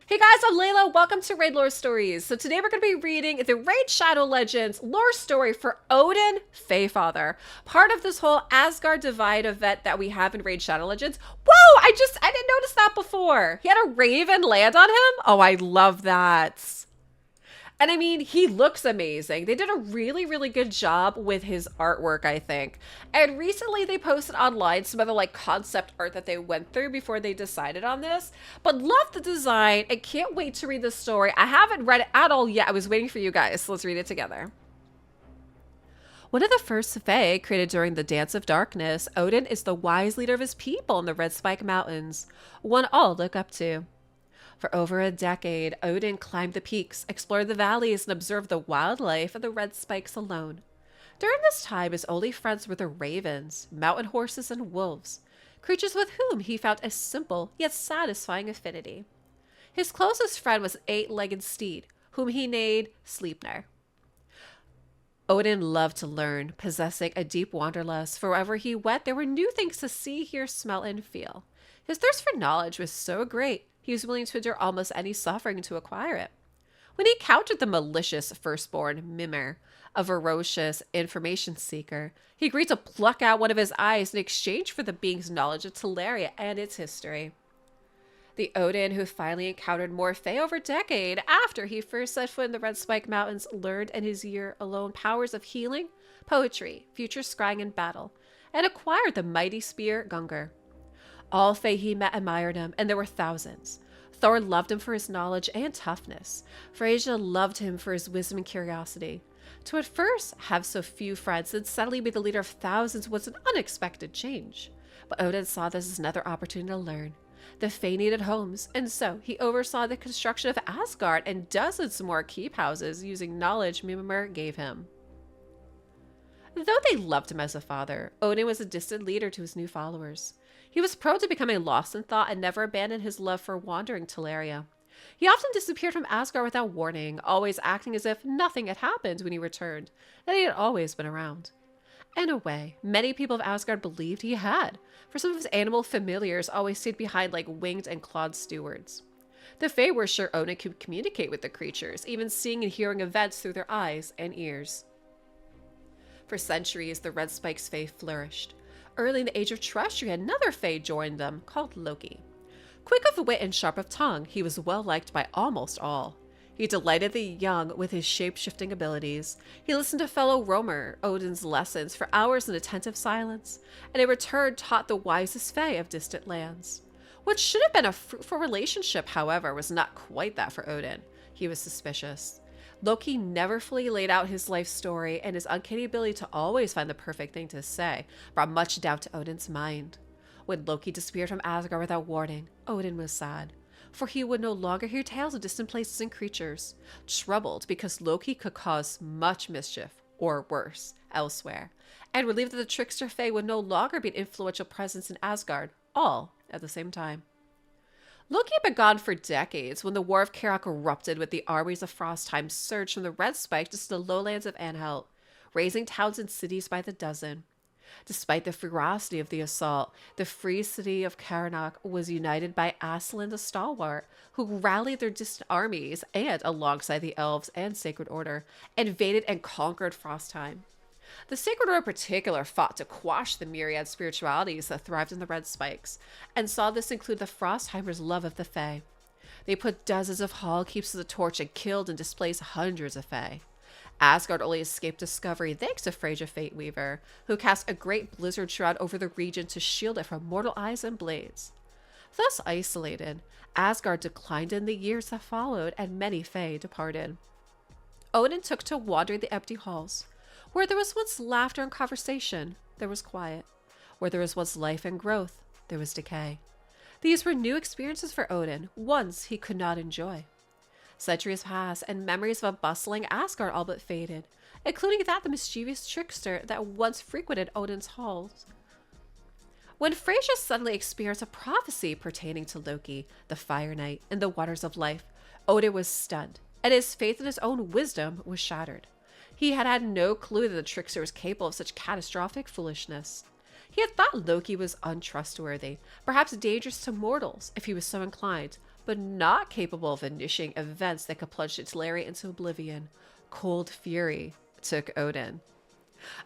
Hey guys, I'm Layla. Welcome to Raidlore Stories. So today we're going to be reading the Raid Shadow Legends lore story for Odin Faefather, part of this whole Asgard Divide event that we have in Raid Shadow Legends. Whoa! I didn't notice that before. He had a raven land on him. Oh, I love that. And I mean, he looks amazing. They did a really, really good job with his artwork, I think. And recently they posted online some other like concept art that they went through before they decided on this. But love the design and can't wait to read the story. I haven't read it at all yet. I was waiting for you guys. So let's read it together. One of the first Fae created during the Dance of Darkness, Odin is the wise leader of his people in the Red Spike Mountains, one all look up to. For over a decade, Odin climbed the peaks, explored the valleys, and observed the wildlife of the red spikes alone. During this time, his only friends were the ravens, mountain horses, and wolves, creatures with whom he found a simple yet satisfying affinity. His closest friend was an eight-legged steed, whom he named Sleipnir. Odin loved to learn, possessing a deep wanderlust. For wherever he went, there were new things to see, hear, smell, and feel. His thirst for knowledge was so great, he was willing to endure almost any suffering to acquire it. When he encountered the malicious firstborn Mimir, a ferocious information seeker, he agreed to pluck out one of his eyes in exchange for the being's knowledge of Teleria and its history. The Odin who finally encountered more Fae over a decade after he first set foot in the Red Spike Mountains learned in his year alone powers of healing, poetry, future scrying, and battle, and acquired the mighty spear Gungnir. All Fae he met admired him, and there were thousands. Thor loved him for his knowledge and toughness. Freyja loved him for his wisdom and curiosity. To at first have so few friends and suddenly be the leader of thousands was an unexpected change. But Odin saw this as another opportunity to learn. The Fae needed homes, and so he oversaw the construction of Asgard and dozens more keep houses using knowledge Mimir gave him. Though they loved him as a father, Odin was a distant leader to his new followers. He was prone to becoming lost in thought and never abandoned his love for wandering Teleria. He often disappeared from Asgard without warning, always acting as if nothing had happened when he returned, and he had always been around. In a way, many people of Asgard believed he had, for some of his animal familiars always stayed behind like winged and clawed stewards. The Fae were sure Odin could communicate with the creatures, even seeing and hearing events through their eyes and ears. For centuries, the Red Spike's Fae flourished. Early in the Age of Terrestrial, another Fae joined them, called Loki. Quick of wit and sharp of tongue, he was well liked by almost all. He delighted the young with his shape-shifting abilities. He listened to fellow roamer Odin's lessons for hours in attentive silence, and in return taught the wisest Fae of distant lands. What should have been a fruitful relationship, however, was not quite that for Odin. He was suspicious. Loki never fully laid out his life story, and his uncanny ability to always find the perfect thing to say brought much doubt to Odin's mind. When Loki disappeared from Asgard without warning, Odin was sad, for he would no longer hear tales of distant places and creatures, troubled because Loki could cause much mischief, or worse, elsewhere, and relieved that the trickster Fae would no longer be an influential presence in Asgard, all at the same time. Loki had been gone for decades when the War of Kerok erupted with the armies of Frostheim surged from the Red Spike to the lowlands of Anhalt, razing towns and cities by the dozen. Despite the ferocity of the assault, the free city of Karnak was united by Aslan the Stalwart, who rallied their distant armies and, alongside the elves and Sacred Order, invaded and conquered Frostheim. The Sacred Order in particular fought to quash the myriad spiritualities that thrived in the Red Spikes, and saw this include the Frostheimers' love of the Fae. They put dozens of hall keeps to the torch and killed and displaced hundreds of Fae. Asgard only escaped discovery thanks to Freyja Fateweaver, who cast a great blizzard shroud over the region to shield it from mortal eyes and blades. Thus isolated, Asgard declined in the years that followed, and many Fae departed. Odin took to wandering the empty halls. Where there was once laughter and conversation, there was quiet. Where there was once life and growth, there was decay. These were new experiences for Odin, ones he could not enjoy. Centuries passed, and memories of a bustling Asgard all but faded, including that the mischievous trickster that once frequented Odin's halls. When Freyja suddenly experienced a prophecy pertaining to Loki, the Fire Knight, in the waters of life, Odin was stunned, and his faith in his own wisdom was shattered. He had had no clue that the trickster was capable of such catastrophic foolishness. He had thought Loki was untrustworthy, perhaps dangerous to mortals if he was so inclined, but not capable of initiating events that could plunge Italeri into oblivion. Cold fury took Odin.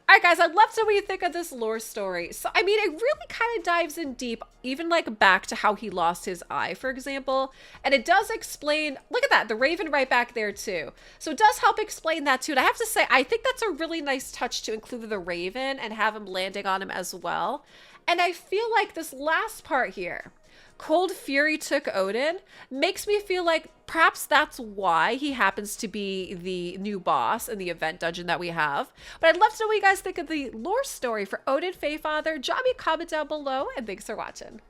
All right, guys, I'd love to know what you think of this lore story. So, I mean, it really kind of dives in deep, even like back to how he lost his eye, for example. And it does explain, look at that, the raven right back there too. So it does help explain that too. And I have to say, I think that's a really nice touch to include the raven and have him landing on him as well. And I feel like this last part here, Cold Fury took Odin, makes me feel like perhaps that's why he happens to be the new boss in the event dungeon that we have. But I'd love to know what you guys think of the lore story for Odin Faefather. Drop me a comment down below, and thanks for watching.